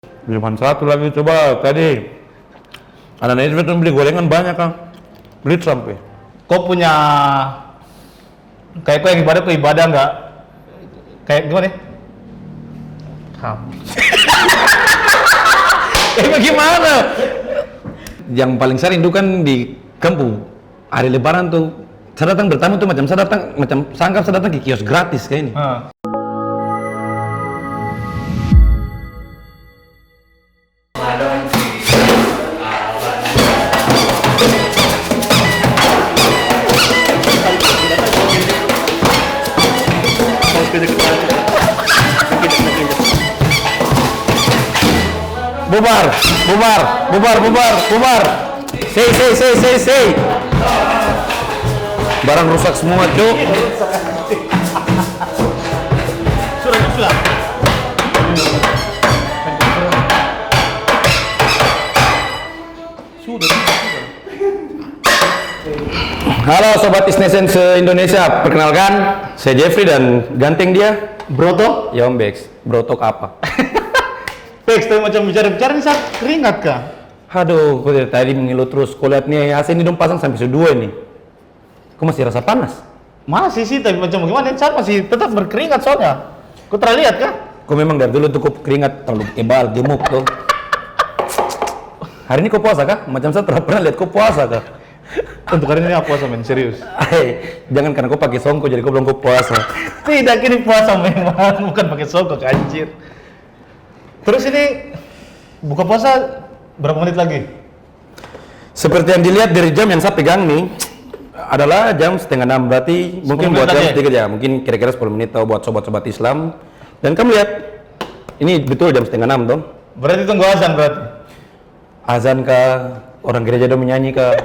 Cuma satu lagi coba tadi. Anak-anak itu beli gorengan banyak kan. Beli sampai. Kau punya kayak kau yang ibadah, kau ibadah nggak? Kayak gimana? Bagaimana? Yang paling saya rindukan di kampung hari Lebaran tuh, saya datang bertamu tuh macam saya anggap saya datang ke kios gratis kayak ini. Bubar. Say. Barang rusak semua, Cuk. Sudah. Halo Sobat Isnesen se-Indonesia, perkenalkan saya Jeffrey dan ganteng dia Broto? ya Om Bex. Brotok apa? Bex, tapi macam bicara-bicara ini saat keringat kah? Aduh, kok dari tadi mengilu terus. Kau lihat nih AC ini dong pasang sampai sedua nih. Kok masih rasa panas? Masih sih, tapi macam gimana? Saat masih tetap berkeringat soalnya. Kau terlihat kah? Kau memang dari dulu tuh kau keringat terlalu tebal, gemuk tuh. Hari ini kau puasa kah? Macam saya pernah lihat kau puasa kah? Untuk hari ini apa puasa men? Serius? Jangan karena kau pakai songko jadi kau belum kau puasa. Tidak, ini puasa memang, bukan pakai songkok anjir. Terus ini buka puasa berapa menit lagi? Seperti yang dilihat dari jam yang saya pegang nih adalah jam 5:30, berarti mungkin buat jam sedikit ya, mungkin kira-kira 10 menit tau buat sobat-sobat Islam. Dan kamu lihat, ini betul jam 5:30 dong. Berarti tunggu azan berarti? Azan kah? Orang gereja dong menyanyi kah?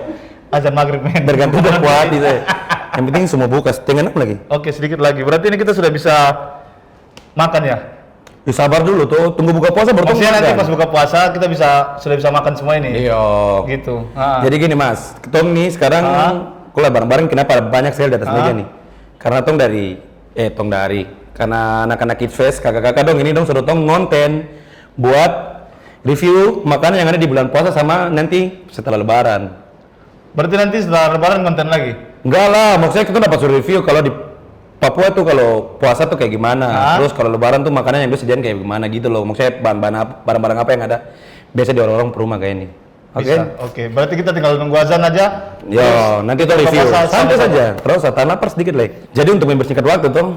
Azan maghrib men. Bergantung dari hati saya. Yang penting semua buka, 5:30 lagi. Oke, sedikit lagi. Berarti ini kita sudah bisa makan ya? Ya, sabar dulu tuh, tunggu buka puasa baru Maksudnya nanti pas buka puasa kita sudah bisa makan semua ini. Iya. Gitu. Jadi gini Mas, Tong nih sekarang kuliah bareng-bareng kenapa banyak sale di atas meja nih? Karena Tong dari karena anak-anak Kids Fest, kakak-kakak dong ini dong suruh Tong ngonten buat review makanan yang ada di bulan puasa sama nanti setelah Lebaran. Berarti nanti setelah Lebaran konten lagi? Enggak lah, maksudnya kita dapat suruh review kalau di Papua tuh kalau puasa tuh kayak gimana, terus kalau Lebaran tuh makanan yang disediain kayak gimana gitu loh. Maksudnya barang-barang apa yang ada biasa di orang-orang perumah kayak ini. Oke. Berarti kita tinggal nunggu azan aja. Yo, nanti tuh review. Santai saja. Terus tahan lapar sedikit lagi. Jadi untuk membersihkan waktu tuh,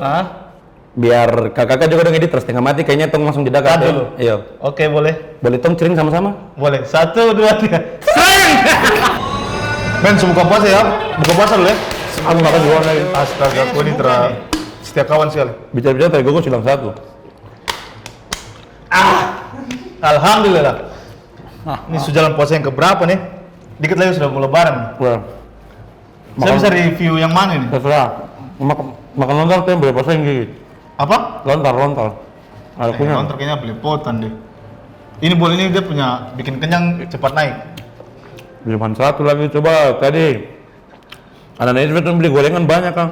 biar kakak juga dong edit terus tengah mati kayaknya Tong langsung didakat dulu. Iya. Oke, boleh. Boleh Tong cering sama-sama? Boleh. 1, 2, 3. Sering. Men, buka puasa ya. Buka puasa dulu ya. Aku makan juga lagi. Astaga, aku ini setia kawan sekali. Bicara-bicara tadi gue hilang satu. Alhamdulillah. Ini sudah jalan puasa yang keberapa nih? Dikit lagi sudah mau Lebaran. Wah. Saya bisa review yang mana ini? Terserah. Makan lontar tuh yang boleh pasang gigit. Apa? Lontar. Ada punya. Lontar kayaknya belepotan deh. Ini boleh ini dia punya bikin kenyang cepat naik. Cuma satu lagi coba tadi. Anak-anak itu beli gorengan banyak kan.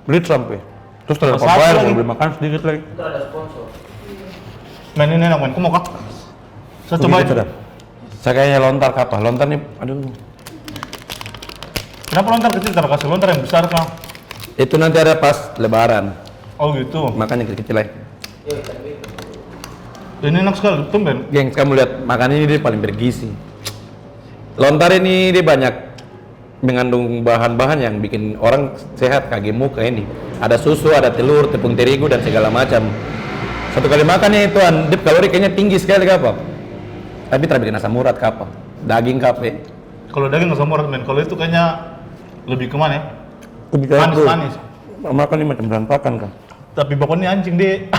Beli sampai. Terus terlalu bayar kalau beli makan sedikit lagi. Itu ada sponsor. Men ini enak men, kau mau kah? Saya coba itu. Saya kayaknya lontar kapal. Lontar nih, aduh. Kenapa lontar kecil? Kita kasih lontar yang besar kah? Itu nanti ada pas Lebaran. Oh gitu. Makanya kecil-kecil lagi. Ini enak sekali, tumben. Gengs, kamu lihat makan ini dia paling bergizi. Lontar ini dia banyak mengandung bahan-bahan yang bikin orang sehat, kayak gemuk kayak ini. Ada susu, ada telur, tepung terigu dan segala macam. Satu kali makannya itu dip kalori kayaknya tinggi sekali kapal. Tapi tidak bikin asam urat kapal. Daging kape. Kalau daging nggak urat men, kalau itu kayaknya lebih kemana ya? Manis. Makan ini macam berantakan kan. Tapi bapak ini anjing deh.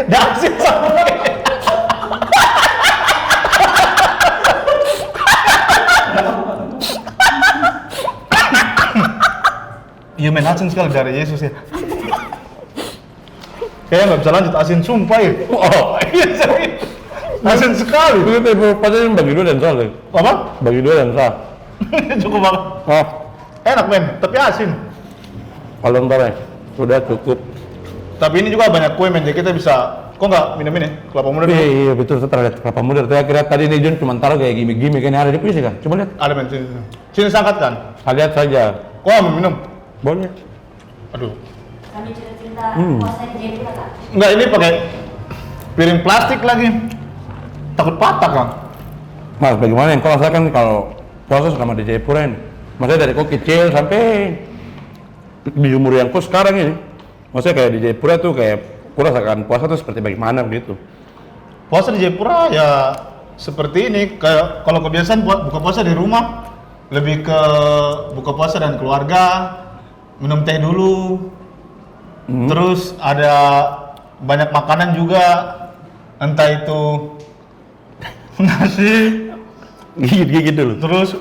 Dasin sama. Iya men, asin sekali dari Yesus ya. Kayaknya nggak bisa lanjut, asin sumpah ya. Oh iya serius. Asin sekali. Begitu padahal bagi dua dan sah. Apa? Bagi dua dan sah. Cukup banget. Enak men, tapi asin. Kalau entar sudah cukup. Tapi ini juga banyak kue men, jadi kita bisa Kok nggak minum ini? Kelapa muda dulu? Iya betul, saya terlihat kelapa muda. Saya kira tadi nih Jun cuma taruh kayak gimmick-gimmick ini ada di puisi kan? Coba lihat. Ada men, sini. Sini saya angkatkan. Lihat saja. Kok mau minum? Boleh. Aduh. Kami cerita-cerita puasa di Jayapura Kak. Enggak, ini pakai piring plastik lagi. Takut patah kan? Mas, bagaimana yang kau rasakan kalau puasa selama di Jayapura ini? Maksudnya dari kau kecil sampai di umur yang kau sekarang ini, maksudnya kayak di Jayapura tuh kayak kau rasakan puasa tuh seperti bagaimana begitu? Puasa di Jayapura ya seperti ini. Kayak kalau kebiasaan buka puasa di rumah, lebih ke buka puasa dan keluarga, minum teh dulu. Terus ada banyak makanan juga, entah itu nasi, Gigit-gigit dulu. terus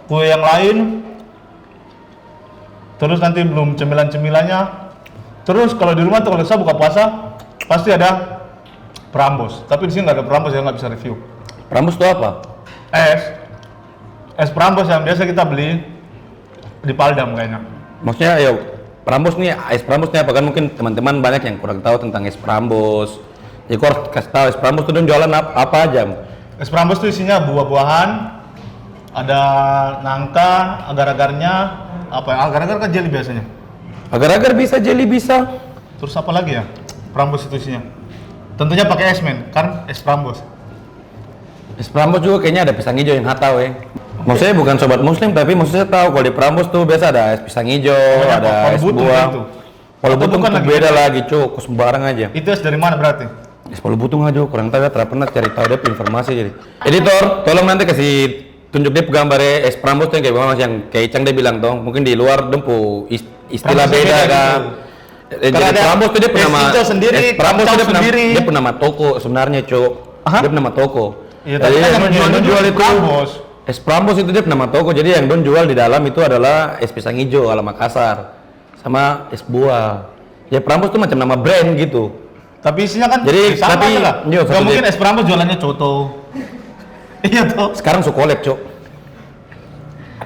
kue yang lain, terus nanti belum cemilan-cemilannya. Terus kalau di rumah tuh kalau saya buka puasa pasti ada Prambos, tapi di sini nggak ada Prambos, ya nggak bisa review. Prambos itu apa? Es Prambos yang biasa kita beli di Paldam kayaknya. Maksudnya ya Prambos nih, es Prambos nih apa kan mungkin teman-teman banyak yang kurang tahu tentang es Prambos. Jadi kau harus kasih tahu es Prambos itu dan jualan apa aja. Es Prambos itu isinya buah-buahan, ada nangka, agar-agarnya, apa ya? Agar-agar kan jelly biasanya. Agar-agar bisa, jelly bisa. Terus apa lagi ya? Prambos itu isinya. Tentunya pakai es men, kan es Prambos. Es Prambos juga kayaknya ada pisang hijau yang tahu ya. Maksudnya bukan sobat muslim tapi maksudnya tahu kalau di Prambos tuh biasa ada es pisang hijau, Namanya ada apa? es Polu butung buah. itu. Polu Atau butung bukan tuh lagi? beda lagi, cuk, sembarang aja. Itu es dari mana berarti? Es polu butung aja, kurang tahu ya, pernah cari tahu dia informasi jadi. Editor, tolong nanti kasih tunjuk dia gambar es Prambos tuh yang kayak bagaimana yang kayak Icang dia bilang dong, mungkin di luar dempu istilah Prambos beda beda kan. gitu. Jadi Karena ada Prambos tuh dia es pernah hijau sendiri, es Prambos tuh kacang dia pernah sendiri. dia pernah nama toko sebenarnya, cuk. Aha. Dia pernah nama toko. Iya, Jadi tapi kan yang yang jual itu Prambos. es Prambos itu dia nama toko, jadi yang don jual di dalam itu adalah es pisang hijau ala Makassar sama es buah. Ya Prambos tuh macam nama brand gitu. Tapi isinya kan Jadi, sama tapi- aja lah. iya, Gak satu mungkin dia- es Prambos jualannya coto. Iya toh. Sekarang sukolek, cuk.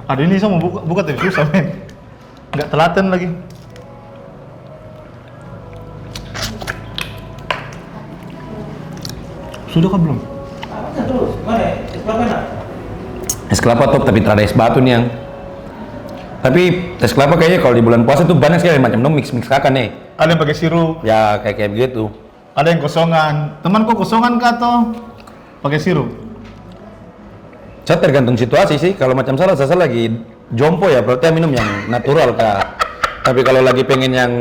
Aduh ini saya mau buka tapi susah men. Nggak telaten lagi. Sudah kan belum? Es kelapa top tapi terada es batu nih yang. Tapi es kelapa kayaknya kalau di bulan puasa tuh banyak sekali macam dong mix kakan nih. Ada yang pakai sirup, Ya kayak begitu. ada yang kosongan. Teman kok kosongan kah atau pakai sirup? Saya tergantung situasi sih. Kalau macam saya lagi jompo ya berarti minum yang natural kak. Tapi kalau lagi pengen yang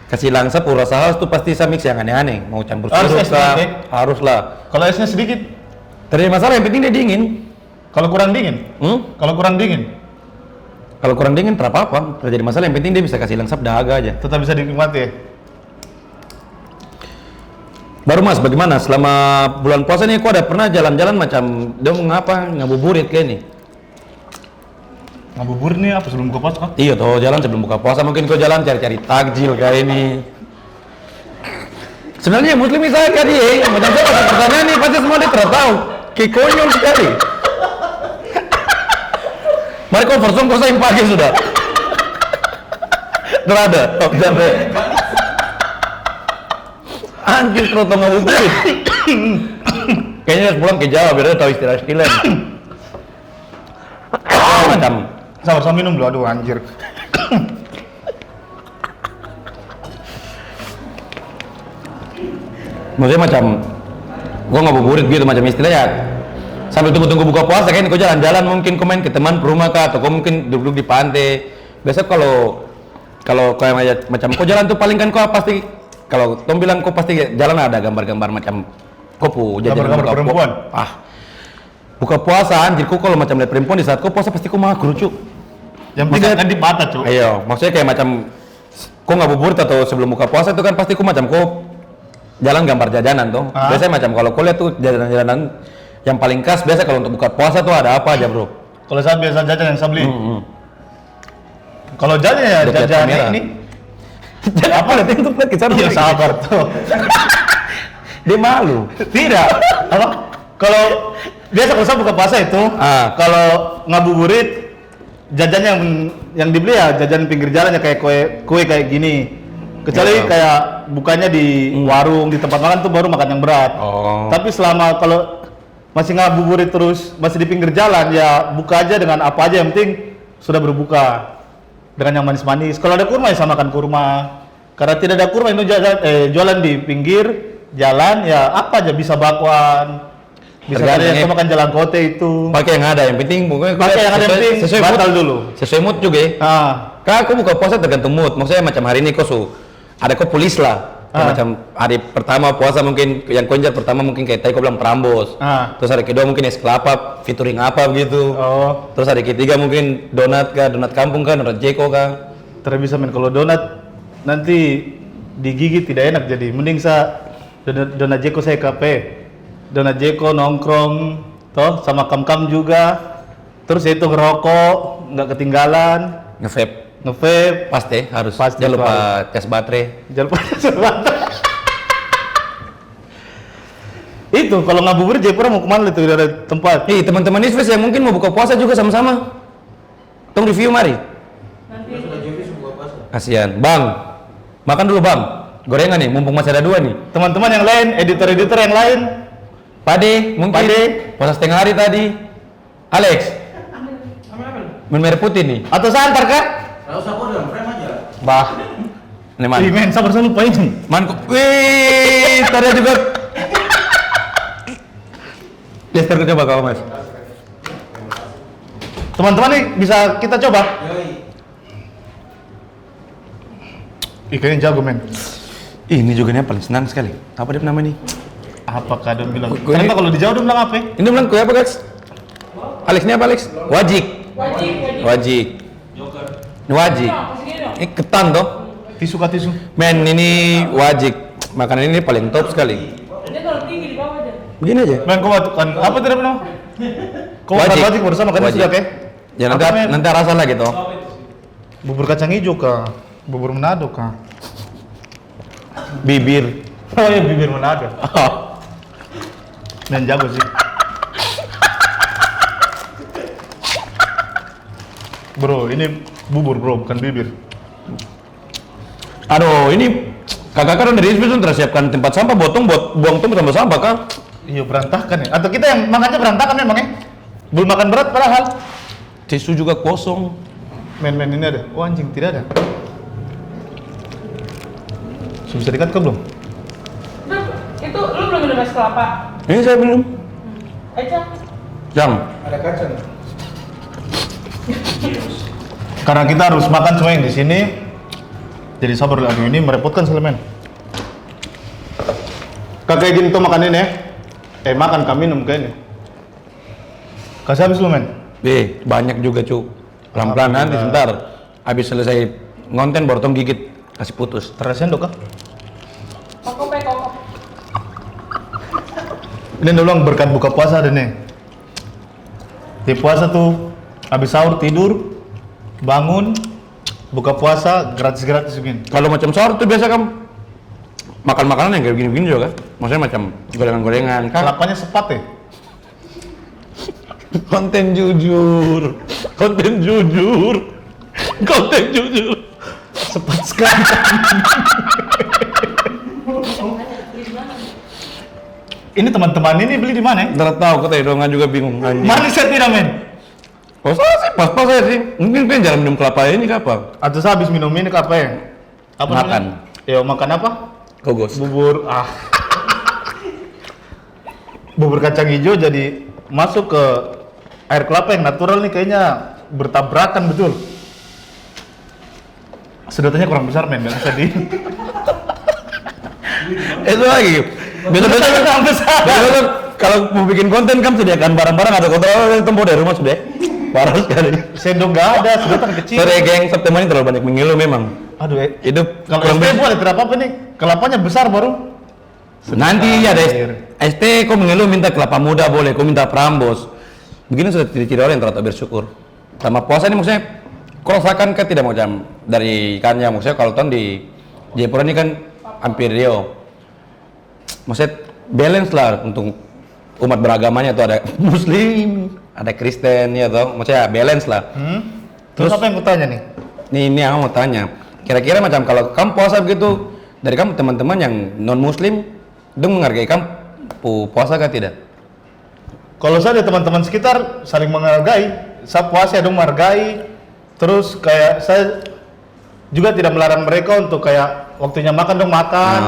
kasih langsap rasa khas tuh pasti saya mix yang aneh-aneh. Mau campur Harus sirup es kah? latte? Haruslah. Kalau esnya sedikit, Terjadi masalah yang penting dia dingin. kalau kurang dingin, kalau kurang dingin, Kalau kurang dingin tak apa-apa. Terjadi masalah yang penting dia bisa kasih langsap dahaga aja. tetap bisa dinikmati ya. Baru Mas, bagaimana selama bulan puasa nih? Kok ada pernah jalan-jalan macam dong ngapa ngabuburit kayak nih? Ngabuburit nih apa sebelum buka puasa kan? Iya toh, jalan sebelum buka puasa mungkin kau jalan cari-cari takjil kayak ini. Sebenarnya muslim saya kan dia, macam saya pasang pertanyaan nih pasti semua dia tidak tahu. Kayak konyol sekali. Mari kau forsong kau saya pagi sudah. Terada, top sampai. Anjir kalau tau ngabuburit. Kayaknya harus pulang ke Jawa biar dia tahu istilah-istilah. Macam Sama-sama minum dulu, aduh anjir. maksudnya macam gua ngabuburit gitu macam istilahnya sambil tunggu-tunggu buka puasa kan kau jalan-jalan mungkin kau main ke teman ke rumah kah atau kau mungkin duduk di pantai biasa kalau kayak macam kau jalan tuh paling kan kau pasti kalau Tom bilang kau pasti jalan ada gambar-gambar macam kau Gambar-gambar perempuan? Buka puasa anjir kau kalau macam lihat perempuan di saat kau puasa pasti kau makruh cuk. Yang penting kan di mata cuy. Ayo, maksudnya kayak macam kau ngabuburit atau sebelum buka puasa itu kan pasti kau macam kau jalan gambar jajanan tuh. Ah. Biasanya macam kalau kau lihat tuh jajanan-jajanan yang paling khas biasa kalau untuk buka puasa tuh ada apa aja bro? Kalau saya biasa jajan yang saya beli. Kalau jajan ya Dekat jajan kamera. ini. Apa lihat itu lihat kita Iya sabar tuh. Dia malu. Tidak. Apa? Kalau biasa kalau saya buka puasa itu, kalau ngabuburit jajan yang dibeli ya jajan pinggir jalan ya kayak kue kayak gini. Kecuali Iya. kayak bukanya di warung, di tempat makan tuh baru makan yang berat. Oh. Tapi selama kalau masih ngabuburit terus, masih di pinggir jalan, ya buka aja dengan apa aja, yang penting sudah berbuka dengan yang manis-manis. Kalau ada kurma ya samakan kurma. Karena tidak ada kurma itu jualan di pinggir jalan, ya apa aja bisa bakwan. Bisa ada yang makan jalan kote itu. Pakai yang ada, yang penting pokoknya Pakai yang ada, yang penting sesuai batal mood dulu. Sesuai mood juga ya. Kak, aku buka puasa tergantung mood. Maksudnya macam hari ini ada kok pulis lah. Macam hari pertama puasa mungkin yang konjer pertama mungkin kayak tadi kau bilang Prambos. Terus hari kedua mungkin es kelapa featuring apa begitu. Terus hari ketiga mungkin donat kampung kan, donat Jeko kan. Terus bisa main kalau donat nanti digigit tidak enak, jadi mending donat Jeko saya kape. Donat Jeko nongkrong toh sama kam-kam juga. Terus itu ngerokok, nggak ketinggalan. Nge-vape Pasti harus. Pasti Jangan lupa selalu. tes baterai. Jangan lupa tes baterai. Itu kalau ngabuburit Jayapura mau kemana itu, ada tempat? Teman-teman Isfes yang mungkin mau buka puasa juga sama-sama. Tong review mari. Kasihan. Bang, makan dulu bang. Gorengan nih, mumpung masih ada 2 nih. Teman-teman yang lain, editor-editor yang lain. Pade, mungkin. Puasa setengah hari tadi. Alex. Minum air putih nih. Atau santar kak? Kalau usah kok dalam frame aja. Bah. Ini man. Ih men, sabar saya lupa ini. Man, wih, tadi juga. Lester coba kau mas. Teman-teman nih bisa kita coba. Ikannya jago men. Ini juga nih paling senang sekali. Apa dia nama nih? Apakah dia bilang? Gua Kenapa ini- kalau dijauh dia bilang apa? Ini bilang kue apa guys? Alex ini apa Alex? Wajik. Wajik. Ini wajik. Ini ketan toh. Tisu kah tisu? Men ini wajik. Makanan ini paling top sekali. Dia kalau tinggi di bawah aja. Begini aja. Men kau kan apa tadi nama? Kau makan wajik bersama kan Wajik. sudah ke? Ya nanti Apa, men? nanti rasa lagi toh. Bubur kacang hijau kah? Bubur Manado kah? Bibir. Oh iya bibir Manado. Men jago sih. Bro, ini bubur bro, bukan bibir. Aduh, ini kakak kan dari Isbis sudah siapkan tempat sampah, buat buang tong sama sampah kan? Iya berantakan ya. Atau kita yang makannya berantakan memang ya? Belum makan berat padahal. Tisu juga kosong. Men ini ada. Oh anjing tidak ada. Sudah bisa dikat kau belum? Itu lu belum minum es kelapa? Ini saya minum. Aja. Jam. Ada kacang. Karena kita harus makan semua yang di sini. Jadi sabar lagi ini merepotkan selemen. Kakak gini tuh makan ini ya. Makan kami minum kayak ini. Kasih habis lu men. Banyak juga cu. Pelan-pelan nanti sebentar. Habis selesai ngonten baru tong gigit kasih putus. Terasa sendok kah? Koko. Ini udah bilang berkat buka puasa ada nih. Di puasa tuh habis sahur tidur, bangun, buka puasa gratis-gratis begini. Kalau macam sahur tuh biasa kamu makan makanan yang kayak gini-gini juga kan? Maksudnya macam gorengan-gorengan kan? Kelapanya sepat ya? Konten jujur. Sepat sekali. Ini teman-teman ini beli di mana ya? Ntar tahu kata Dongan juga bingung anjing. Manis ya tidak men? Oh salah sih, pas-pas aja sih. Mungkin kan jarang minum kelapa ini kapan? Atau saya habis minum ini apa ya? Apa Makan. namanya? Ya makan apa? Kogos. Bubur bubur kacang hijau jadi masuk ke air kelapa yang natural nih kayaknya bertabrakan betul. Sedotannya kurang besar men, nggak bisa di. Itu lagi. Biasa kalau mau bikin konten kan sediakan barang-barang atau kontrol tempo dari rumah sudah. Parah sekali. Sendok nggak ada, sedotan kecil. Sorry geng, September ini terlalu banyak mengeluh memang. Aduh, Hidup kalau kurang ST bersih. boleh tidak apa-apa nih, kelapanya besar baru. Nanti ada Air. ST kok mengeluh minta kelapa muda boleh, kok minta Prambos. Begini sudah ciri-ciri orang yang ternyata bersyukur. Sama puasa ini maksudnya, kok rasakan kan tidak macam dari ikannya, maksudnya kalau tahun di Jayapura ini kan hampir Rio. Maksudnya balance lah untuk umat beragamanya tuh ada Muslim, ada Kristen ya toh, maksudnya balance lah. Terus apa yang kutanya nih? Ini aku mau tanya, kira-kira macam kalau kamu puasa begitu dari kamu teman-teman yang non muslim dong menghargai kamu puasa kah tidak? Kalau saya ada teman-teman sekitar saling menghargai, saya puasa dong menghargai. Terus kayak saya juga tidak melarang mereka untuk kayak waktunya makan dong makan.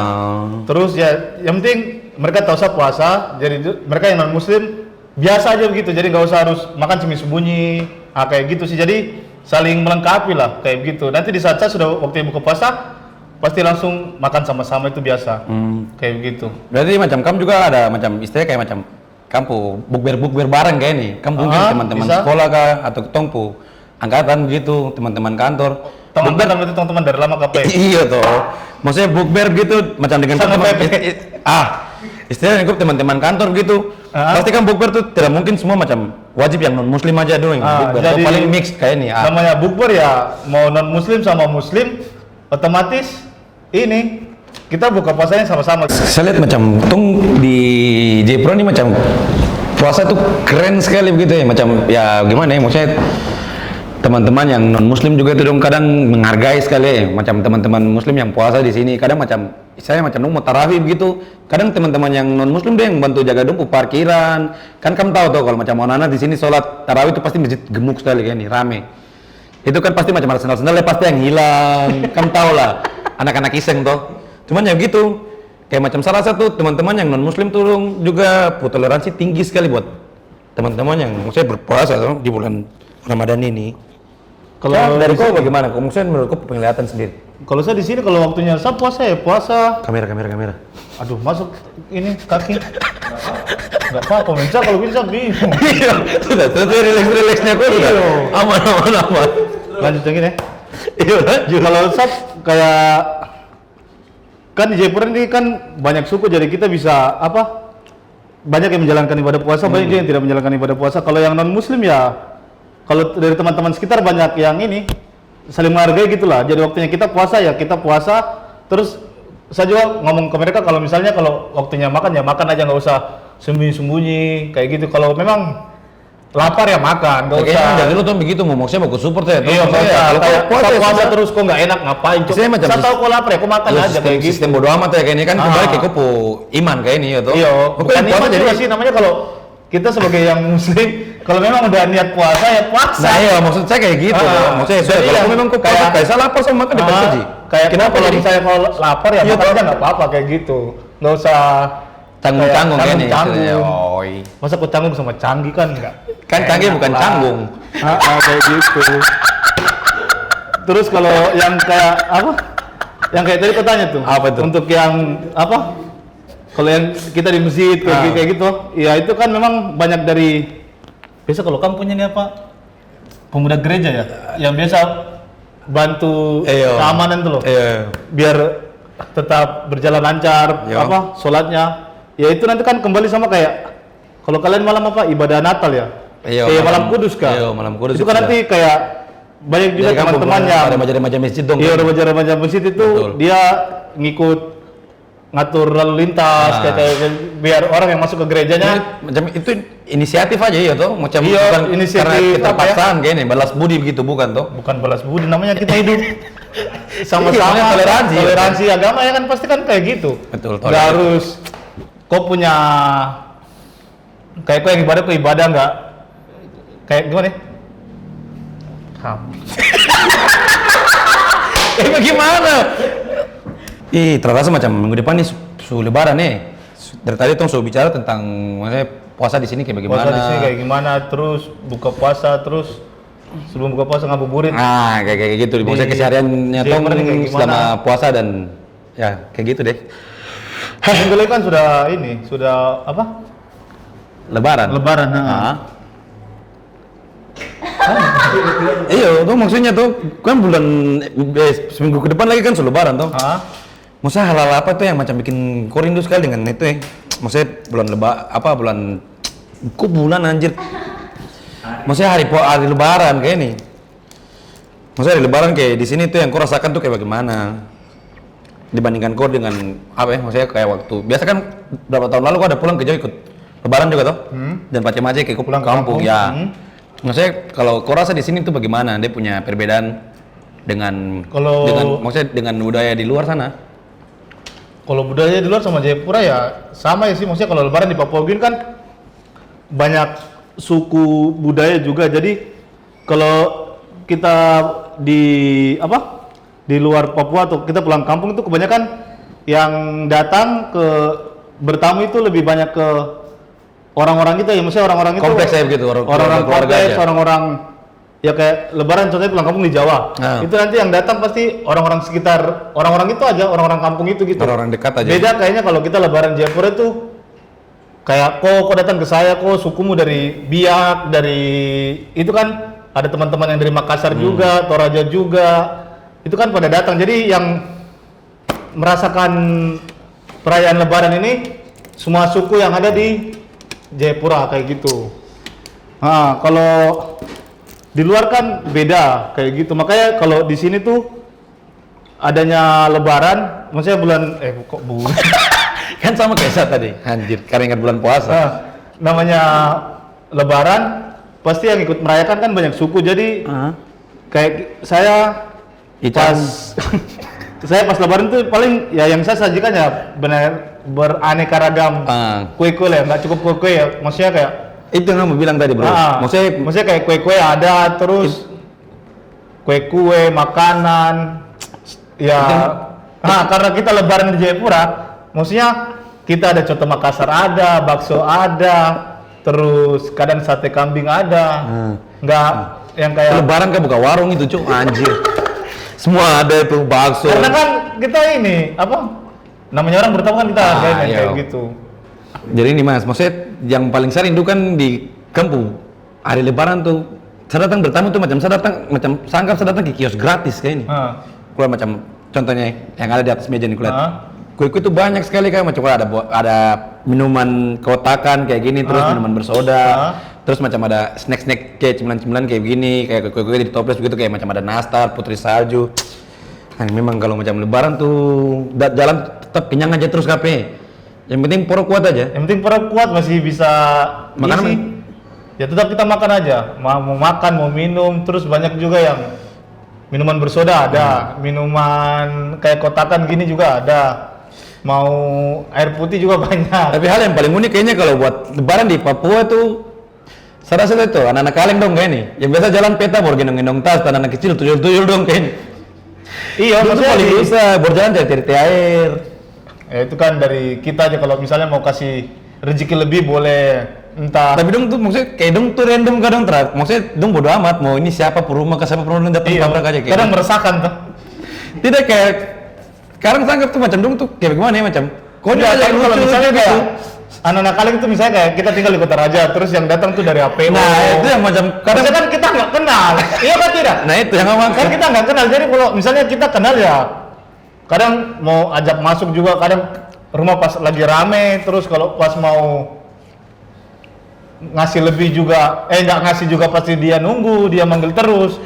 Terus ya yang penting mereka tahu saya puasa, jadi mereka yang non muslim biasa aja begitu, jadi nggak usah harus makan sembunyi-sembunyi, kayak gitu sih. Jadi saling melengkapi lah kayak gitu. Nanti di saat saya sudah waktunya buka puasa, pasti langsung makan sama-sama, itu biasa. Kayak begitu. Berarti macam kamu juga ada macam istilahnya kayak macam kamu bukber bareng kayak nih. Kamu mungkin teman-teman bisa. sekolah kah atau tongpu angkatan begitu, teman-teman kantor. Teman-teman itu teman-teman dari lama KP. Iya toh. Maksudnya bukber gitu macam dengan Sama teman PP. istilahnya ikut teman-teman kantor gitu. Pasti kan bukber tuh tidak mungkin semua macam wajib yang non muslim aja doang yang bukber. Jadi Paling mix kayak nih. Namanya bukber ya mau non muslim sama muslim, otomatis ini kita buka puasanya sama-sama. Saya lihat macam tung di Jepro ini macam puasa tuh keren sekali begitu ya, macam ya gimana ya, maksudnya teman-teman yang non muslim juga itu dong kadang menghargai sekali ya, macam teman-teman muslim yang puasa di sini kadang macam saya macam mau tarawih begitu, kadang teman-teman yang non muslim deh yang bantu jaga dong parkiran, kan kamu tahu tuh kalau macam anak-anak di sini sholat tarawih itu pasti masjid gemuk sekali kayak nih, rame. Itu kan pasti macam ada sendal-sendalnya pasti yang hilang, kamu tahu lah anak-anak iseng toh. Cuman ya gitu, kayak macam salah satu teman-teman yang non muslim tuh juga toleransi tinggi sekali buat teman-teman yang maksudnya berpuasa tuh, di bulan Ramadan ini. Kalau dari kau bagaimana? Kau maksudnya menurut kau penglihatan sendiri? Kalau saya di sini kalau waktunya saya puasa ya puasa. Kamera. Aduh, masuk ini kaki. Enggak apa-apa, bisa kalau bisa bingung. Iya, sudah relax-relaxnya kau sudah. Aman. Lanjut lagi deh. Iya, lanjut. Kalau saya kayak kan di Jepura ini kan banyak suku, jadi kita bisa apa? Banyak yang menjalankan ibadah puasa, banyak juga yang tidak menjalankan ibadah puasa. Kalau yang non muslim ya, kalau dari teman-teman sekitar banyak yang ini saling menghargai gitulah. Jadi waktunya kita puasa ya kita puasa. Terus saya juga ngomong ke mereka kalau misalnya kalau waktunya makan ya makan aja, nggak usah sembunyi-sembunyi kayak gitu. Kalau memang lapar ya makan, nggak usah. Dari lu tuh begitu mau maksudnya mau support saya. Iya, kalau puasa terus kok nggak enak ngapain? Saya macam saya tahu kok lapar ya, kok makan aja kayak gitu. Sistem bodo amat ya kayak ini kan kembali kayak kau iman kayak ini ya toh. Iya, bukan iman juga sih namanya kalau kita sebagai yang muslim, kalau memang udah niat puasa ya puasa. Nah iya, maksud saya kayak gitu. Maksudnya jadi kalau memang kau kayak saya lapar sama makan di masjid. Kayak kenapa kalau jadi misalnya kalau lapar ya makan aja nggak apa-apa kayak gitu. Nggak usah canggung-canggung kayak ini. Canggung. Oi. Masa kok canggung sama canggih kan enggak? Kan canggih bukan canggung. Kayak gitu. Terus kalau yang kayak apa? Yang kayak tadi kau tanya tuh. Apa itu? Untuk yang apa? Kalau yang kita di masjid kayak gitu, ya itu kan memang banyak dari biasa kalau kamu punya nih apa? Pemuda gereja ya, yang biasa bantu keamanan tuh loh. Biar tetap berjalan lancar apa sholatnya. Ya itu nanti kan kembali sama kayak kalau kalian malam apa ibadah Natal ya. Kayak malam Kudus kan. Malam Kudus. Itu kan nanti kayak banyak juga teman-teman yang remaja-remaja masjid dong. Iya, remaja-remaja masjid itu dia ngikut ngatur lalu lintas kayak biar orang yang masuk ke gerejanya macam itu inisiatif aja ya toh, macam bukan inisiatif karena keterpaksaan kayak ini balas budi begitu bukan toh? Bukan balas budi, namanya kita hidup sama-sama toleransi agama ya kan pasti kan kayak gitu. Betul. Nggak harus kau punya kayak kau yang ibadah nggak kayak gimana? Bagaimana? Terasa macam minggu depan nih su lebaran nih. Dari tadi tuh bicara tentang maksudnya puasa di sini kayak bagaimana. Puasa di sini kayak gimana, terus buka puasa, terus sebelum buka puasa ngabuburit. Nah, kayak gitu. Maksudnya kesehariannya tuh selama puasa dan ya kayak gitu deh. Minggu lalu kan sudah apa? Lebaran. Iya, tuh maksudnya tuh kan bulan seminggu ke depan lagi kan lebaran tuh. Maksudnya hal-hal apa tuh yang macam bikin kau rindu sekali dengan itu ya? Maksudnya bulan anjir. Maksudnya hari lebaran kayak ini. Maksudnya hari lebaran kayak di sini tuh yang kau rasakan tuh kayak bagaimana? Dibandingkan kau dengan apa ya? Maksudnya kayak waktu biasa kan berapa tahun lalu kau ada pulang ke Jawa ikut lebaran juga tuh? Dan macam-macam kayak kau pulang ke kampung ya. Maksudnya kalau kau rasa di sini tuh bagaimana? Dia punya perbedaan dengan maksudnya dengan budaya di luar sana? Kalau budaya di luar sama Jayapura ya sama ya sih, maksudnya kalau lebaran di Papua Gini kan banyak suku budaya juga. Jadi kalau kita di di luar Papua atau kita pulang kampung itu kebanyakan yang datang ke bertamu itu lebih banyak ke orang-orang kita ya, maksudnya orang-orang itu Kompleks ya begitu, orang-orang keluarga kompleks, aja. orang-orang ya kayak lebaran contohnya pulang kampung di Jawa. Nah. Itu nanti yang datang pasti orang-orang sekitar, orang-orang itu aja, orang-orang kampung itu gitu. Orang-orang dekat aja. Beda kayaknya kalau kita lebaran Jayapura itu kayak kok datang ke saya, kok sukumu dari Biak, dari itu kan ada teman-teman yang dari Makassar juga, Toraja juga. Itu kan pada datang. Jadi yang merasakan perayaan lebaran ini semua suku yang ada di Jayapura kayak gitu. Nah, kalau di luar kan beda kayak gitu. Makanya kalau di sini tuh adanya lebaran, maksudnya bulan kok bulan Kan sama kayak saya tadi, anjir, karena ingat bulan puasa. Nah, namanya lebaran pasti yang ikut merayakan kan banyak suku. Jadi kayak saya Ican. saya pas lebaran tuh paling ya yang saya sajikan ya benar beraneka ragam kue-kue lah, nggak cukup kue-kue ya. Maksudnya kayak Itu yang kamu bilang tadi bro. maksudnya kayak kue-kue ada, terus kue-kue, makanan, ya. Nah, karena kita lebaran di Jayapura, maksudnya kita ada coto Makassar ada, bakso ada, terus kadang sate kambing ada, nggak yang kayak. Lebaran kan buka warung itu cuk, anjir. Semua ada itu bakso. Karena kan kita ini namanya orang bertamu kan kita hargain yang iya. kayak gitu. Jadi ini mas, maksudnya yang paling sering itu kan di kampung hari lebaran tuh saya datang bertamu tuh macam saya datang macam sangkap saya datang ke kios gratis kayak ini. Keluar macam contohnya yang ada di atas meja nih kulihat. Kue-kue itu banyak sekali kan, macam ada minuman kotakan kayak gini, terus minuman bersoda, terus macam ada snack-snack kayak cemilan-cemilan kayak gini, kayak kue-kue di toples begitu, kayak macam ada nastar, putri salju. Nah, memang kalau macam lebaran tuh jalan tetap kenyang aja terus kape. Yang penting porok kuat aja. Yang penting perut kuat masih bisa Makan isi. Ya tetap kita makan aja. Mau makan, mau minum, terus banyak juga yang minuman bersoda ada, minuman kayak kotakan gini juga ada. Mau air putih juga banyak. Tapi hal yang paling unik kayaknya kalau buat lebaran di Papua tuh saya rasa itu anak-anak kaleng dong kayak ini. Yang biasa jalan peta baru gendong-gendong tas, dan anak kecil tuyul-tuyul dong kayak ini. Iya, Itu maksudnya paling bisa berjalan cari air. ya itu kan dari kita aja kalau misalnya mau kasih rezeki lebih boleh entah. Tapi dong tuh maksudnya kayak dong tuh random kadang terat. Maksudnya dong bodo amat mau ini siapa perumah ke siapa perumah datang tabrak aja kayak. Kadang meresahkan tuh. Tidak kayak sekarang sangkap tuh macam dong tuh kayak gimana ya macam. Kok Iya, dia tapi kalau misalnya kayak anak-anak kalian itu misalnya kayak kita tinggal di Kota Raja, terus yang datang tuh dari APO. Nah, itu yang macam Kadang kan kita nggak kenal, iya kan tidak? Nah, itu yang ngomong Kan kita nggak kenal, jadi kalau misalnya kita kenal ya, kadang mau ajak masuk juga, kadang rumah pas lagi rame, terus kalau pas mau ngasih lebih juga, nggak ngasih juga pasti dia nunggu, dia manggil terus.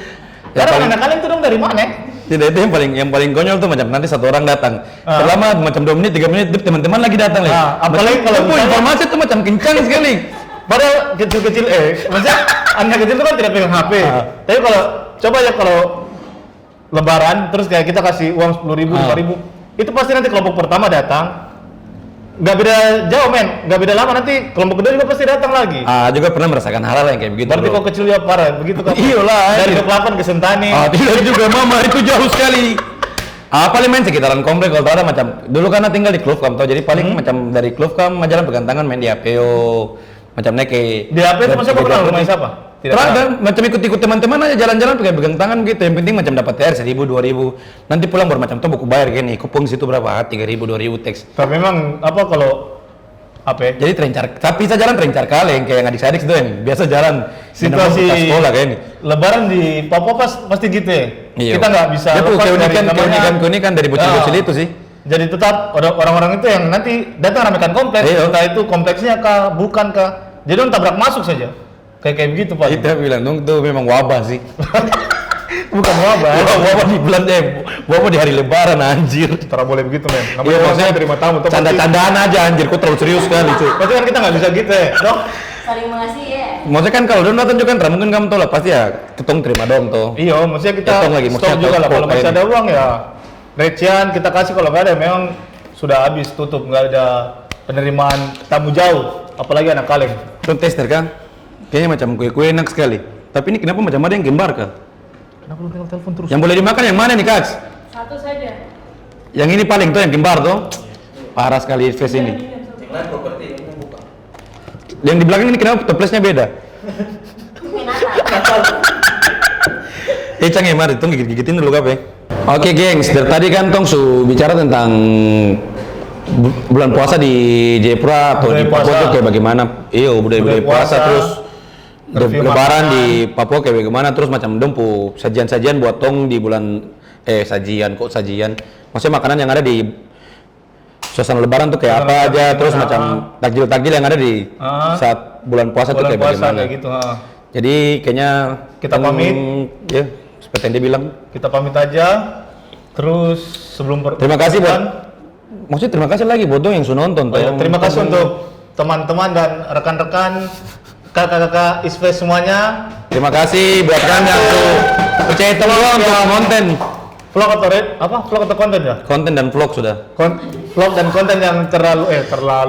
Ya, Karena paling- anak kalian itu dong dari mana? Tidak, itu yang paling konyol tuh macam nanti satu orang datang. Selama macam 2 menit 3 menit teman-teman lagi datang lagi. Apalagi kalau misalnya- informasi tuh macam kencang sekali. Padahal kecil-kecil, maksudnya anak kecil itu kan tidak pegang HP. Tapi kalau coba ya kalau Lebaran, terus kayak kita kasih uang 10.000, 5.000, itu pasti nanti kelompok pertama datang. Nggak beda jauh men, nggak beda lama nanti kelompok kedua juga pasti datang lagi. Juga pernah merasakan hal-hal yang kayak begitu. Berarti bro. kok kecil ya parah, begitu kan? Iyalah, Dari iya. 28 ke Sentani. Tidak juga mama itu jauh sekali. Paling main sekitaran komplek kalau tak ada macam dulu karena tinggal di Kluf Kam tau, jadi paling macam dari Kluf Kam jalan pegang tangan main di APO macam naik ke Di HP itu maksudnya kau kenal rumah siapa? Tidak Terang kenal. macam ikut-ikut teman-teman aja jalan-jalan pegang tangan gitu. Yang penting macam dapat THR 1.000 2.000. Nanti pulang baru macam tuh buku bayar gini. Kupon situ berapa? 3.000 2.000 teks. Tapi memang apa kalau apa? Jadi terencar. Tapi saya jalan terencar kaleng kayak adik-adik itu yang biasa jalan Situasi minum sekolah kayak ini. Lebaran di Papua pasti gitu ya. Iya. Kita nggak bisa Itu lepas dari namanya. keunikan dari bocil-bocil itu sih. Jadi tetap ada orang-orang itu yang nanti datang ramekan kompleks, Iya. entah itu kompleksnya kah, bukan kah. Jadi orang tabrak masuk saja. Kayak begitu Pak. Kita bilang dong tuh memang wabah sih. Bukan wabah. Wabah di bulan wabah di hari lebaran anjir. Tidak boleh begitu men. Iya, Namanya maksudnya terima tamu. toh Canda-candaan aja anjir, kok terlalu serius sekali cuy. Berarti kan kita nggak bisa gitu ya, dong? Saling mengasihi ya. Maksudnya kan kalau dia datang juga kan mungkin kamu tahu lah pasti ya ketong terima dong tuh. Iya, maksudnya kita Hitung lagi, stop maksudnya juga lah. stop Kalau masih kayak ada uang ya recehan kita kasih, kalau nggak ada memang sudah habis tutup, nggak ada penerimaan tamu jauh, apalagi anak kaleng. Tuh tester kan? Kayaknya macam kue-kue enak sekali. Tapi ini kenapa macam ada yang gembar kan? Kenapa lu tinggal telepon terus? Yang boleh dimakan yang mana nih, Kak? Satu saja. Yang ini paling tuh yang gembar tuh. Parah sekali face ini. Yang lain properti yang buka. Yang di belakang ini kenapa toplesnya beda? Cang ya, mari tong gigit-gigitin dulu kape. Oke, gengs, dari tadi kan tong bicara tentang bulan puasa di Jayapura atau di Papua tuh kayak bagaimana? Iya, budaya puasa terus lebaran di Papua kayak bagaimana, terus macam dompu sajian-sajian buat tong di bulan sajian. Maksudnya makanan yang ada di suasana lebaran tuh kayak apa aja, terus macam takjil-takjil yang ada di saat bulan puasa tuh kayak bagaimana. Kayak gitu, Jadi kayaknya kita pamit. Ya, seperti yang dia bilang. Kita pamit aja. Terus sebelum Terima kasih buat maksudnya terima kasih lagi buat dong yang sudah nonton. Terima kasih untuk teman-teman dan rekan-rekan kakak-kakak ISPE semuanya. Terima kasih buat kalian yang percaya tolong untuk konten. Vlog atau apa? Vlog atau konten ya? Konten dan vlog sudah. Vlog dan konten yang terlalu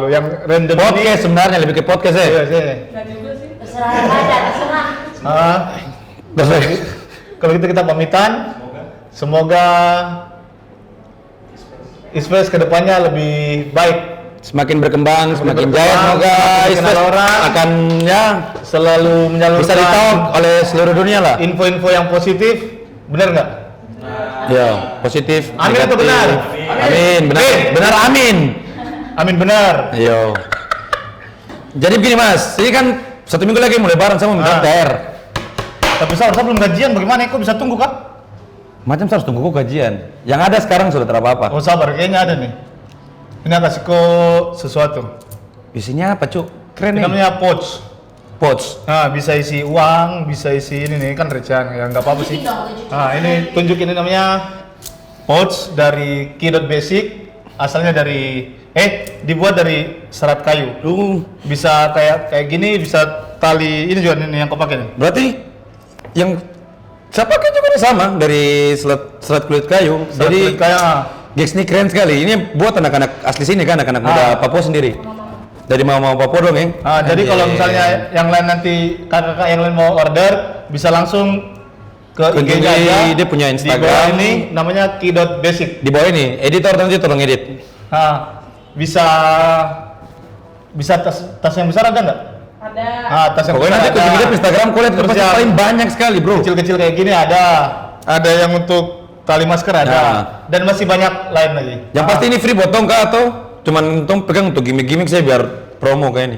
yang random Podcast sebenarnya lebih ke podcast ya. Iya, sih. Nggak juga sih. Terserah aja, terserah. Kalau gitu kita pamitan. Semoga ISPE kedepannya lebih baik, Semakin berkembang, semakin jaya, berkembang, semoga semakin dikenal ISPE orang. akan ya selalu menyalurkan bisa ditahu oleh seluruh dunia lah. info-info yang positif, benar nggak? Ya, positif. Amin atau negatif. benar? Amin, benar. Benar, amin. Amin benar. Ayo. Jadi begini Mas, ini kan 1 minggu lagi mau lebaran sama minta THR. Tapi saya belum gajian, bagaimana? Kok bisa tunggu kak? Macam saya harus tunggu kok gajian. Yang ada sekarang sudah terapa-apa. Oh sabar, kayaknya ada nih. Ini kasih kok sesuatu. Isinya apa, Cuk? Keren Ini nih. namanya pouch. Pouch. Nah, bisa isi uang, bisa isi ini nih kan recehan, ya nggak apa-apa sih. Nah, ini tunjuk ini namanya pouch dari Kidot Basic, asalnya dari dibuat dari serat kayu. Bisa kayak gini, bisa tali ini juga nih yang kau pakai nih. Berarti yang saya pakai juga nih sama dari serat kulit kayu. Serat Jadi kulit kayu. Gex ini keren sekali. Ini buat anak-anak asli sini kan, anak-anak muda Papua sendiri. Dari mama Papua dong, Jadi kalau misalnya yang lain nanti kakak-kakak yang lain mau order, bisa langsung ke IG-nya aja. dia punya Di bawah Instagram. ini namanya Kidot Basic. Di bawah ini, editor nanti tolong edit. Nah, bisa tas yang besar ada nggak? Ada. Tas yang Pokoknya besar nanti ada. kunjungi di Instagram, kau lihat Terus pasti yang paling banyak sekali, bro. Kecil-kecil kayak gini ada. Ada yang untuk tali masker ada. Nah. Dan masih banyak lain lagi. Yang pasti ini free buat tong kah atau cuman tong pegang untuk gimmick-gimmick saya biar promo kayak ini.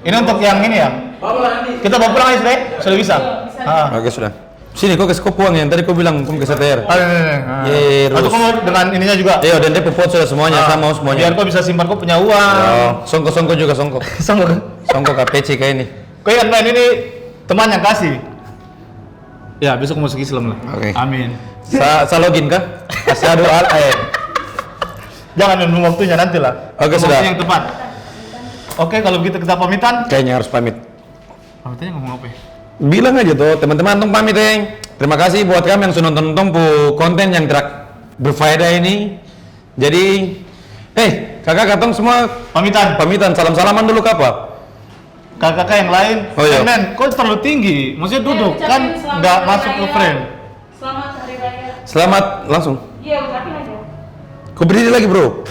Ini untuk yang ini ya. Bawa nanti. Kita bawa pulang ya, Sre? Sudah bisa? Bisa. Oke, sudah. Sini kau kasih kau puang yang tadi kau bilang kau kasih THR. Ini. Atau kamu dengan ininya juga. Iya, dan dia puput sudah semuanya, sama semuanya. Biar kau bisa simpan kau punya uang. Ya, songko juga songko. Songko KPC kayak ini. Kau ingat main ini teman yang kasih. Ya, besok masuk Islam lah. Oke. Amin. Sa login kah? Asyhadu Jangan nunggu waktunya nanti lah. Oke, Waktu sudah. yang tepat. Oke, kalau begitu kita pamitan. Kayaknya harus pamit. Pamitannya ngomong apa ya? Bilang aja tuh, teman-teman tong pamit, Terima kasih buat kami yang sudah nonton pu konten yang berfaedah ini. Jadi, kakak katong semua pamitan, salam-salaman dulu kapa? Kakak-kakak yang lain. Oh, iya. Men, kok terlalu tinggi? Maksudnya duduk ucapin kan selamat nggak hari masuk ke raya. frame. Selamat hari raya. Selamat langsung. Iya, ucapin aja. Kau berdiri lagi, bro.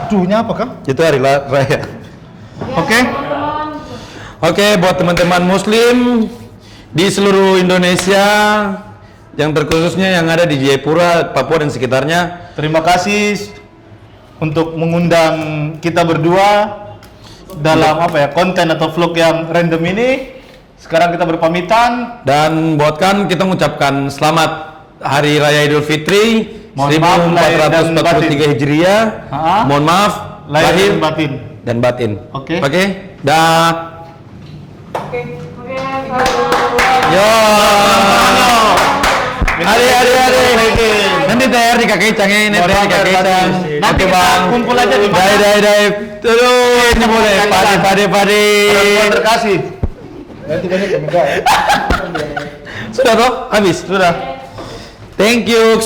Aduhnya apa kang? Itu hari raya. Ya, Oke. teman-teman. Oke, buat teman-teman Muslim di seluruh Indonesia, yang terkhususnya yang ada di Jayapura, Papua dan sekitarnya. Terima kasih untuk mengundang kita berdua dalam konten atau vlog yang random ini. Sekarang kita berpamitan. Dan buatkan kita mengucapkan selamat Hari Raya Idul Fitri Mohon maaf lahir dan 1443 Hijriah. Mohon maaf lahir dan batin. dan batin. Oke. Dah. Oke. Yo. Hari. Nanti THR di kakek Cang ini, THR di kakek Cang. Nanti Oke, kita Bang. kumpul aja di mana? Dai. Terus ini boleh. Pade. Terima kasih. Sudah toh? Habis. Sudah. Thank you.